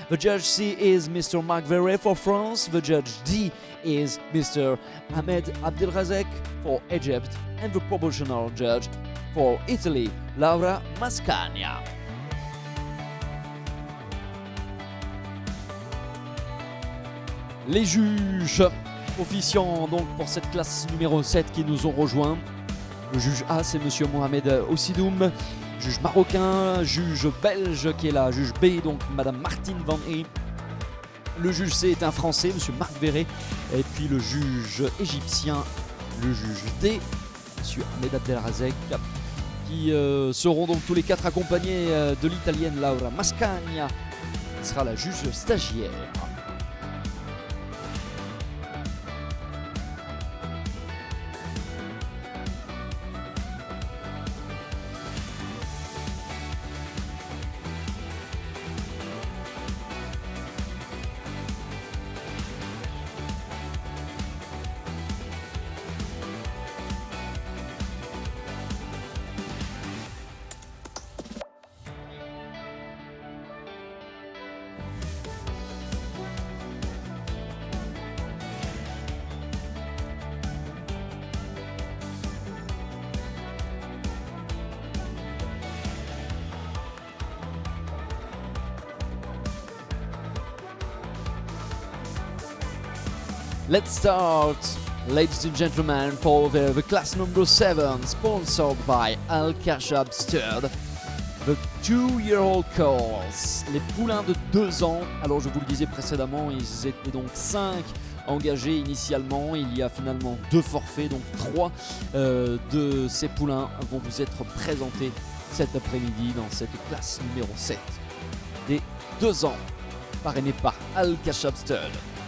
The judge C is Mr. Marc Verret for France. The judge D is Mr. Ahmed Abdelrazek for Egypt. And the proportional judge for Italy, Laura Mascagna. Les juges officiants donc pour cette classe numéro 7 qui nous ont rejoints. Le juge A, c'est monsieur Mohamed Ossidoum. Juge marocain, juge belge qui est là, juge B, donc madame Martine Van E. Le juge C est un français, monsieur Marc Verret. Et puis le juge égyptien, le juge D, monsieur Ahmed Abdelrazek, qui seront donc tous les quatre accompagnés de l'italienne Laura Mascagna, qui sera la juge stagiaire. Let's start, ladies and gentlemen, for the class number 7, sponsored by Al Khashab Stud, the 2-year-old course, les poulains de 2 ans. Alors je vous le disais précédemment, ils étaient donc 5 engagés initialement. Il y a finalement 2 forfaits, donc 3 de ces poulains vont vous être présentés cet après-midi dans cette classe numéro 7 des 2 ans, parrainé par Al Khashab Stud.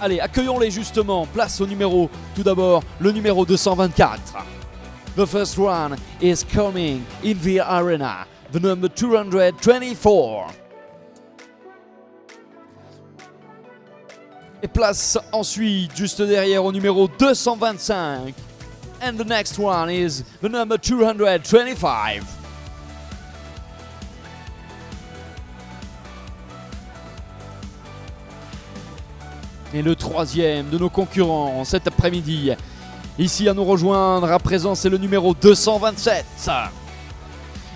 Allez, accueillons-les justement. Place au numéro, tout d'abord, le numéro 224. The first one is coming in the arena, the number 224. Et place ensuite, juste derrière, au numéro 225. And the next one is the number 225. Et le troisième de nos concurrents cet après-midi, ici à nous rejoindre à présent, c'est le numéro 227.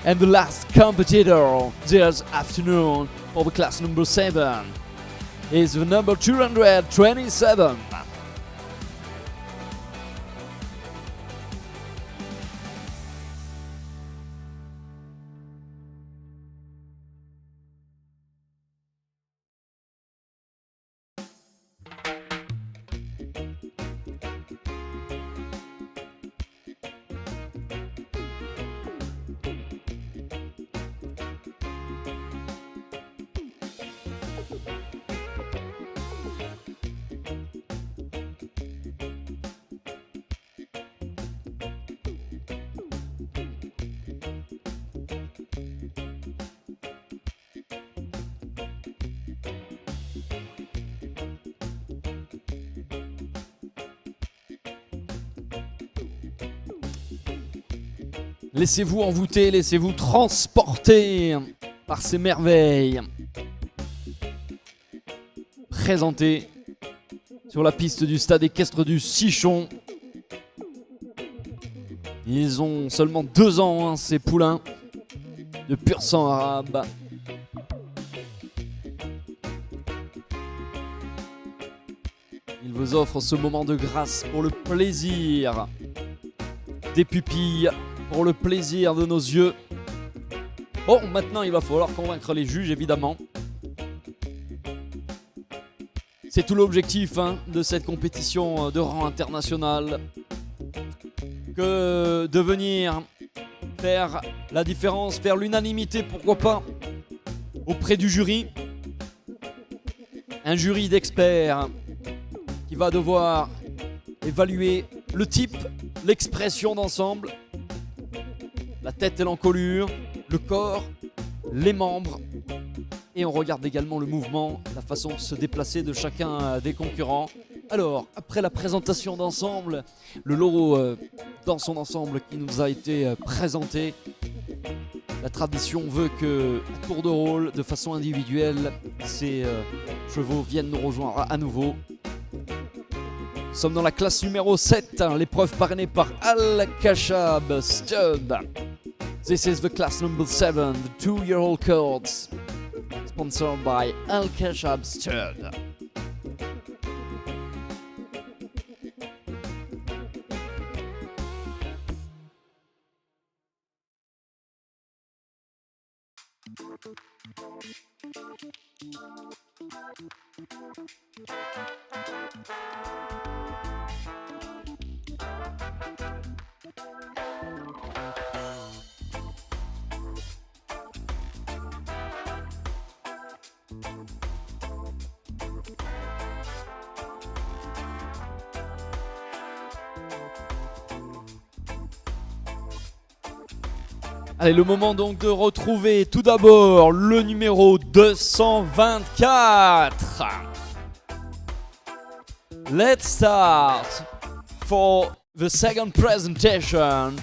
And the last competitor this afternoon for the class number 7 is the number 227. Laissez-vous envoûter, laissez-vous transporter par ces merveilles présentées sur la piste du stade équestre du Sichon. Ils ont seulement 2 ans, ces poulains de pur sang arabe. Ils vous offrent ce moment de grâce pour le plaisir des pupilles, pour le plaisir de nos yeux. Bon, maintenant il va falloir convaincre les juges, évidemment. C'est tout l'objectif de cette compétition de rang international, que de venir faire la différence, faire l'unanimité, pourquoi pas, auprès du jury. Un jury d'experts qui va devoir évaluer le type, l'expression d'ensemble, la tête et l'encolure, le corps, les membres. Et on regarde également le mouvement, la façon de se déplacer de chacun des concurrents. Alors, après la présentation d'ensemble, le lot dans son ensemble qui nous a été présenté, La tradition veut que, à tour de rôle, de façon individuelle, ces chevaux viennent nous rejoindre à nouveau. Nous sommes dans la classe numéro 7, l'épreuve parrainée par Al Khashab Stud. This is the class number 7, the 2-year-old colts, sponsored by Al Khashab Stud. Allez, le moment donc de retrouver tout d'abord le numéro 224. Let's start for the second presentation,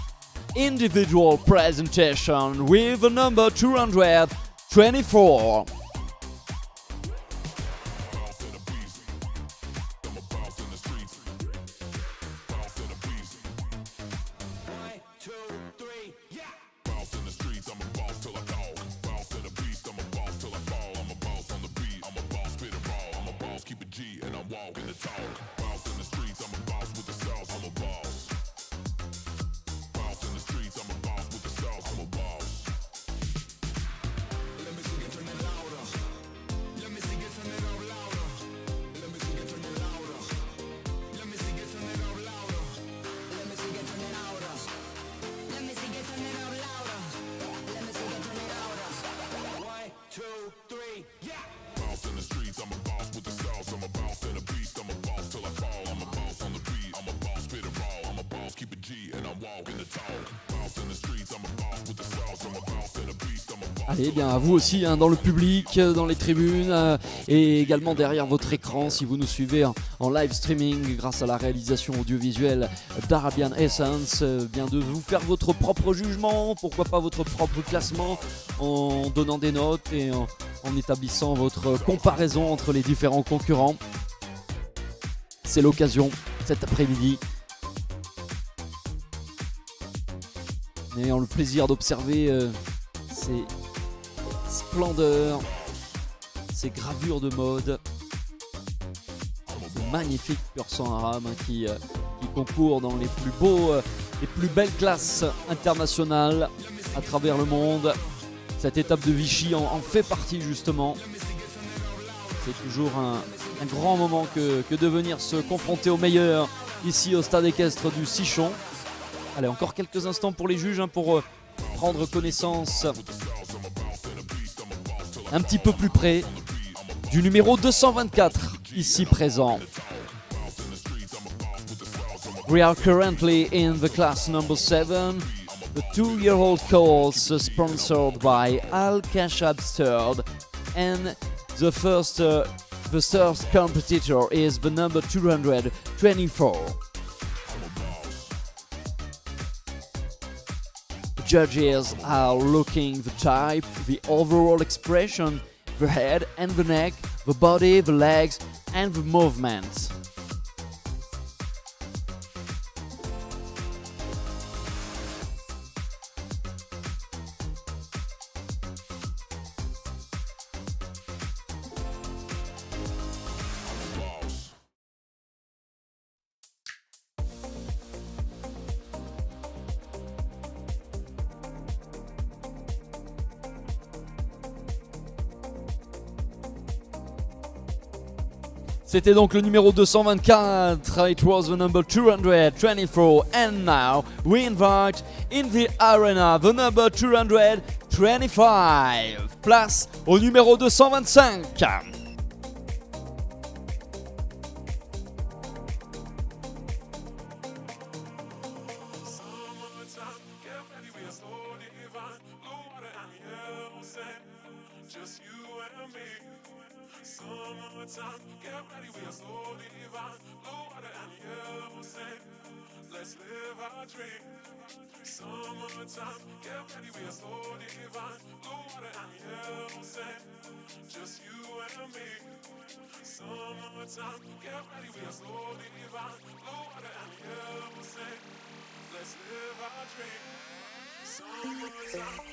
individual presentation with the number 224. Allez, bien à vous aussi, hein, dans le public, dans les tribunes et également derrière votre écran si vous nous suivez en live streaming grâce à la réalisation audiovisuelle d'Arabian Essence, bien de vous faire votre propre jugement, pourquoi pas votre propre classement en donnant des notes et en établissant votre comparaison entre les différents concurrents. C'est l'occasion cet après-midi. Nous ayons le plaisir d'observer ces splendeurs, ces gravures de mode, ce magnifique pur sang arabe qui concourt dans les plus beaux, les plus belles classes internationales à travers le monde. Cette étape de Vichy en fait partie justement. C'est toujours un grand moment que de venir se confronter aux meilleurs ici au stade équestre du Sichon. Allez, encore quelques instants pour les juges, hein, pour prendre connaissance un petit peu plus près du numéro 224 ici présent. We are currently in the class number 7, the 2-year-old course sponsored by Al Khashab Stud, and the first competitor is the number 224. Judges are looking the type, the overall expression, the head and the neck, the body, the legs and the movements. C'était donc le numéro 224, it was the number 224, and now we invite in the arena the number 225. Place au numéro 225. Just you and me. Summertime, get ready, we are so divine. Blue water and yellow sand. Let's live our dream. Summertime, get ready, we are so divine. Blue water and yellow sand. Just you and me. Summertime, get ready, we are so divine. Blue water and yellow sand. Let's live our dream. Summertime.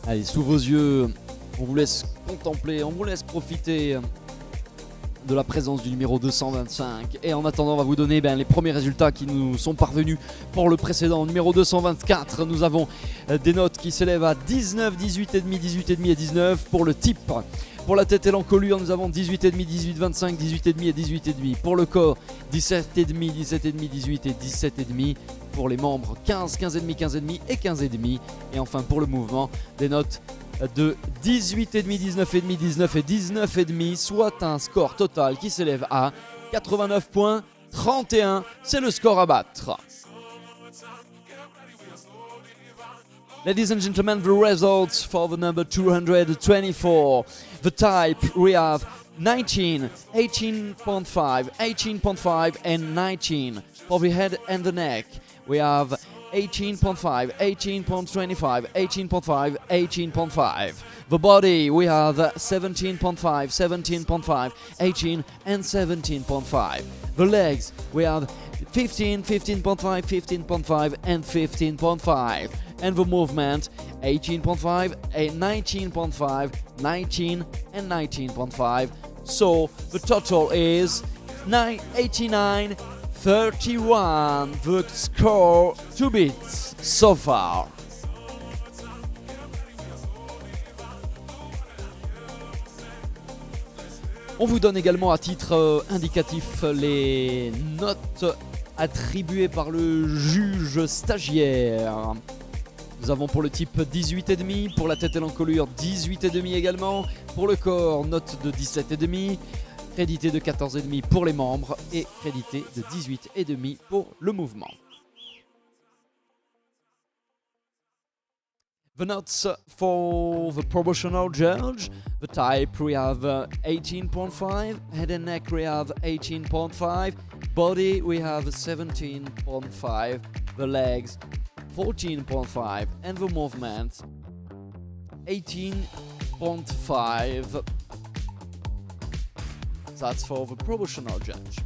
Allez, sous vos yeux, on vous laisse contempler, on vous laisse profiter de la présence du numéro 225. Et en attendant, on va vous donner les premiers résultats qui nous sont parvenus pour le précédent numéro 224. Nous avons des notes qui s'élèvent à 19, 18,5, 18,5 et 19 pour le type. Pour la tête et l'encolure, nous avons 18,5, 18, 25, 18,5 et 18,5. Pour le corps, 17,5, 17,5, 18 et 17,5. Pour les membres, 15, 15,5, 15,5 et 15,5. Et enfin pour le mouvement, des notes de 18,5, 19,5, 19 et 19,5, soit un score total qui s'élève à 89,31. C'est le score à battre. Ladies and gentlemen, the results for the number 224. The type, we have 19, 18.5, 18.5 and 19. For the head and the neck, we have 18.5, 18.25, 18.5, 18.5. The body, we have 17.5, 17.5, 18 and 17.5. The legs, we have 15, 15.5, 15.5 and 15.5. And the movement, 18.5, 19.5, 19 and 19.5. So the total is 89-31, the score to beat so far. On vous donne également à titre indicatif les notes attribuées par le juge stagiaire. Nous avons pour le type 18,5, pour la tête et l'encolure 18,5 également, pour le corps note de 17,5, crédité de 14,5 pour les membres et crédité de 18,5 pour le mouvement. The notes for the promotional judge, the type we have 18.5, head and neck we have 18.5, body we have 17.5, the legs 14.5 and the movement 18.5. That's for the promotional judge.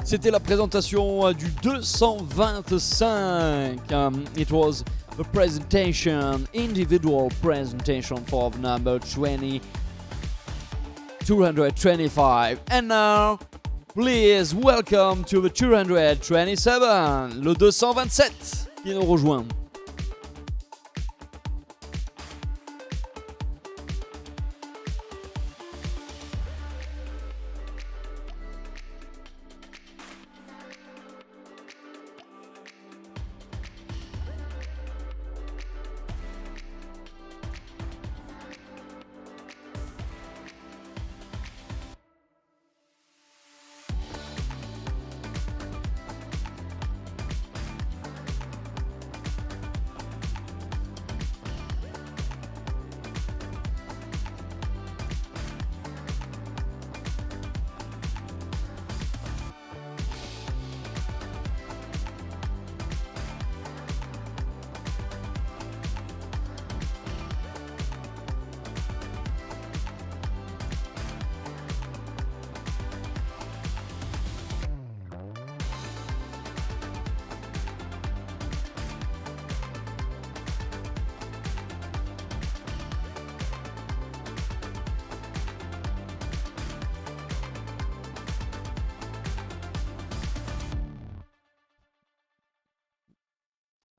C'était la présentation du 225. It was the presentation, individual presentation for the number 225. And now, please welcome to the 227, le 227 qui nous rejoint.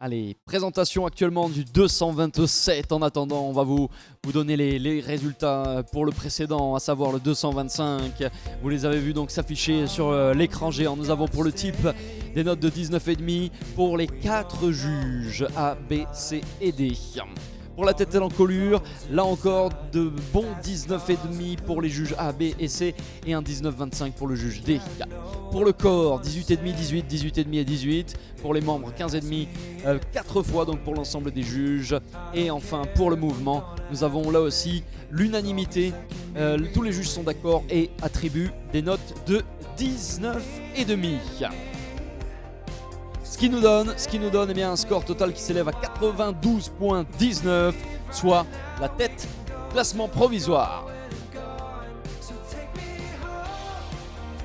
Allez, présentation actuellement du 227. En attendant, on va vous donner les résultats pour le précédent, à savoir le 225. Vous les avez vus donc s'afficher sur l'écran géant. Nous avons pour le type des notes de 19,5 pour les 4 juges A, B, C et D. Pour la tête et l'encolure, là encore de bons 19,5 pour les juges A, B et C et un 19,25 pour le juge D. Pour le corps, 18,5, 18, 18,5 et 18. Pour les membres, 15,5, 4 fois donc pour l'ensemble des juges. Et enfin pour le mouvement, nous avons là aussi l'unanimité. Tous les juges sont d'accord et attribuent des notes de 19,5. Ce qui nous donne eh bien, un score total qui s'élève à 92,19, soit la tête classement provisoire.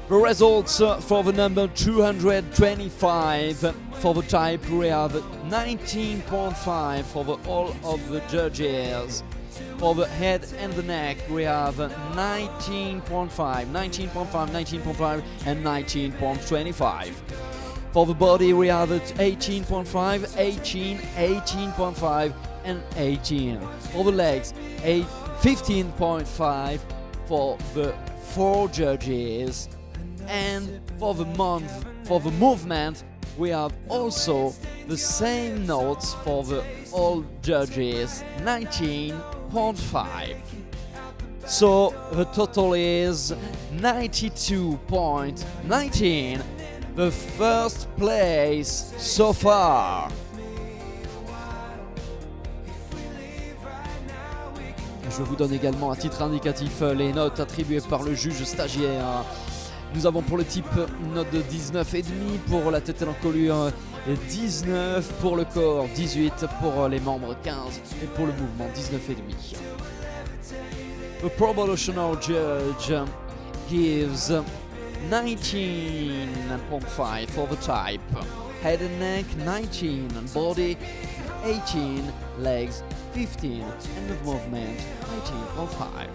The results for the number 225. For the type, we have 19.5 for the all of the judges. For the head and the neck, we have 19.5, 19.5, 19.5 and 19.25. For the body, we have 18.5, 18, 18.5 and 18. For the legs, 15.5 for the 4 judges. And for the movement, we have also the same notes for the all judges, 19.5. So the total is 92.19. The first place so far. Je vous donne également à titre indicatif les notes attribuées par le juge stagiaire. Nous avons pour le type une note de 19,5 pour la tête et l'encolure, 19 pour le corps, 18 pour les membres, 15 et pour le mouvement, 19,5. The proportional judge gives 19.5 for the type, head and neck 19, body 18, legs 15, and the movement 19.5.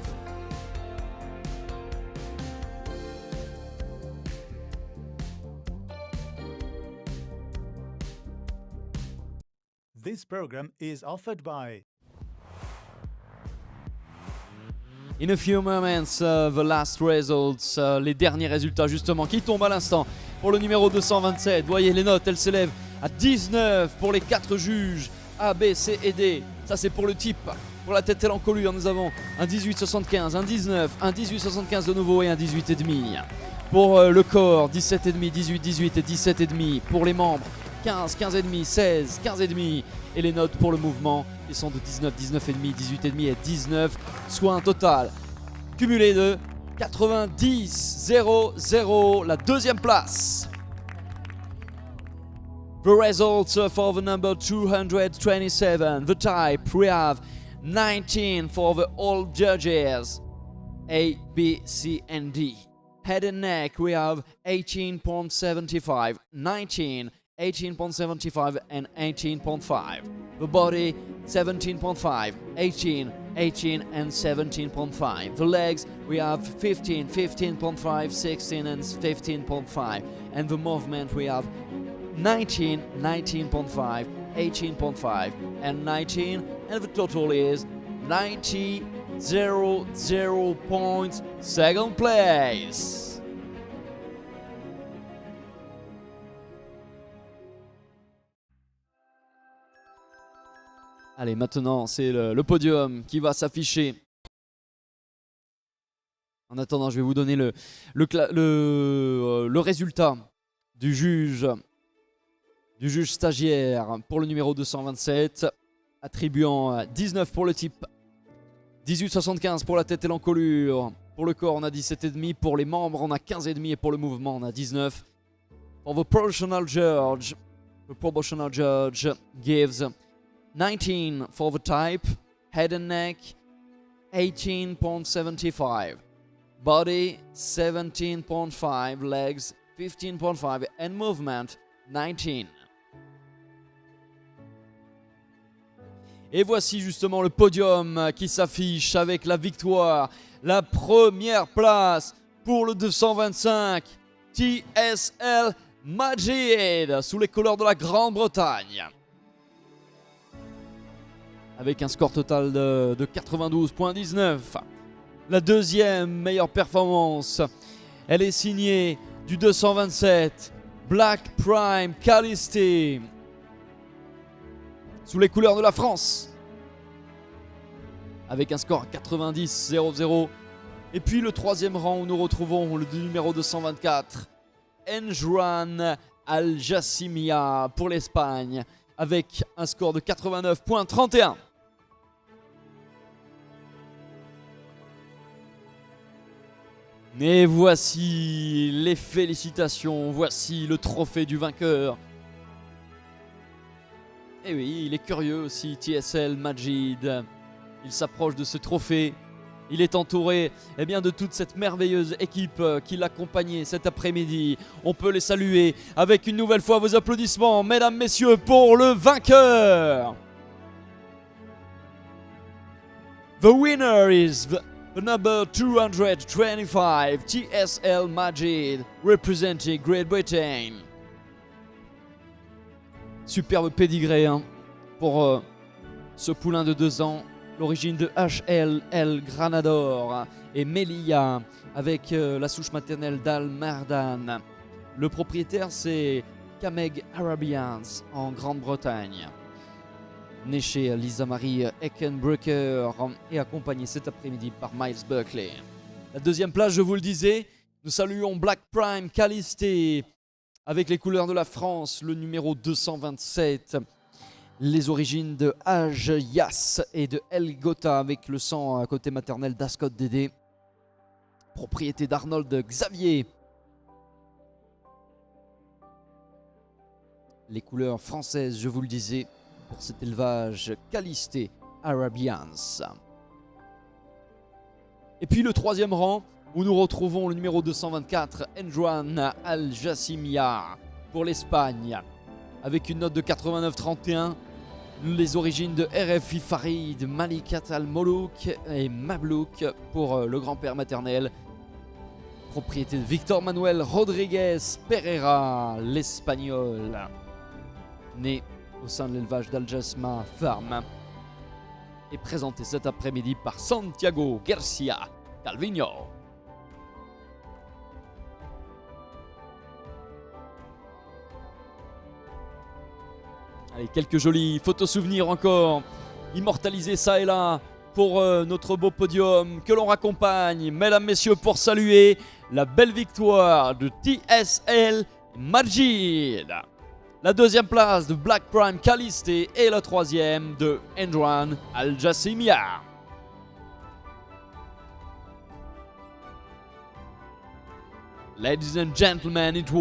This program is offered by In a few moments, the last results, les derniers résultats justement qui tombent à l'instant pour le numéro 227. Voyez les notes, elles s'élèvent à 19 pour les 4 juges A, B, C et D. Ça c'est pour le type. Pour la tête et l'encolure, nous avons un 18,75, un 19, un 18,75 de nouveau et un 18,5. Pour le corps, 17,5, 18, 18 et 17,5. Pour les membres, 15, 15,5, 16, 15,5. Et les notes pour le mouvement qui sont de 19, 19,5, 18,5 et 19, soit un total cumulé de 90,00, la deuxième place. The results for the number 227, the type, we have 19 for the all judges, A, B, C and D. Head and neck, we have 18.75, 19, 18.75 and 18.5. The body 17.5, 18, 18 and 17.5. The legs we have 15, 15.5, 16 and 15.5. And the movement we have 19, 19.5, 18.5 and 19. And the total is 90,00 points. Second place. Allez, maintenant, c'est le podium qui va s'afficher. En attendant, je vais vous donner le résultat du juge stagiaire pour le numéro 227, attribuant 19 pour le type, 18,75 pour la tête et l'encolure. Pour le corps, on a 17,5. Pour les membres, on a 15,5. Et pour le mouvement, on a 19. For the proportional judge gives 19 for the type, head and neck 18.75, body 17.5, legs 15.5 and movement 19. Et voici justement le podium qui s'affiche avec la victoire, la première place pour le 225 TSL Majid sous les couleurs de la Grande-Bretagne. avec un score total de 92.19. La deuxième meilleure performance, elle est signée du 227 Black Prime Calisté, sous les couleurs de la France, avec un score 90.00. Et puis le troisième rang où nous retrouvons le numéro 224, Enjuan Al-Jassimia pour l'Espagne, avec un score de 89.31. Et voici les félicitations, voici le trophée du vainqueur. Et oui, il est curieux aussi, TSL Majid. Il s'approche de ce trophée. Il est entouré de toute cette merveilleuse équipe qui l'accompagnait cet après-midi. On peut les saluer avec une nouvelle fois vos applaudissements, mesdames, messieurs, pour le vainqueur. The winner is the number 225, TSL Majid, representing Great Britain. Superbe pédigré pour ce poulain de 2 ans. L'origine de HLL Granador et Melilla avec la souche maternelle d'Al Mardan. Le propriétaire, c'est Kameg Arabians en Grande-Bretagne. Né chez Lisa Marie Eckenbrucker et accompagné cet après-midi par Miles Buckley. La deuxième place, je vous le disais, nous saluons Black Prime Calisté avec les couleurs de la France, le numéro 227. Les origines de Haj Yass et de El Gotha avec le sang à côté maternel d'Ascot Dédé. Propriété d'Arnold Xavier. Les couleurs françaises, je vous le disais, pour cet élevage Calisté Arabians. Et puis le troisième rang, où nous retrouvons le numéro 224, Enjuan Al-Jassimia pour l'Espagne. Avec une note de 89.31, les origines de RFI Farid, Malikat Al-Molouk et Mablouk pour le grand-père maternel. Propriété de Victor Manuel Rodriguez Pereira, l'Espagnol. Né au sein de l'élevage d'Al-Jasma Farm. Et présenté cet après-midi par Santiago Garcia Calviño. Allez, quelques jolies photos souvenirs encore, immortalisées ça et là pour notre beau podium que l'on raccompagne, mesdames, messieurs, pour saluer la belle victoire de TSL Majid. La deuxième place de Black Prime Calisté et la troisième de Enjuan Al-Jassimia. Ladies and gentlemen, it was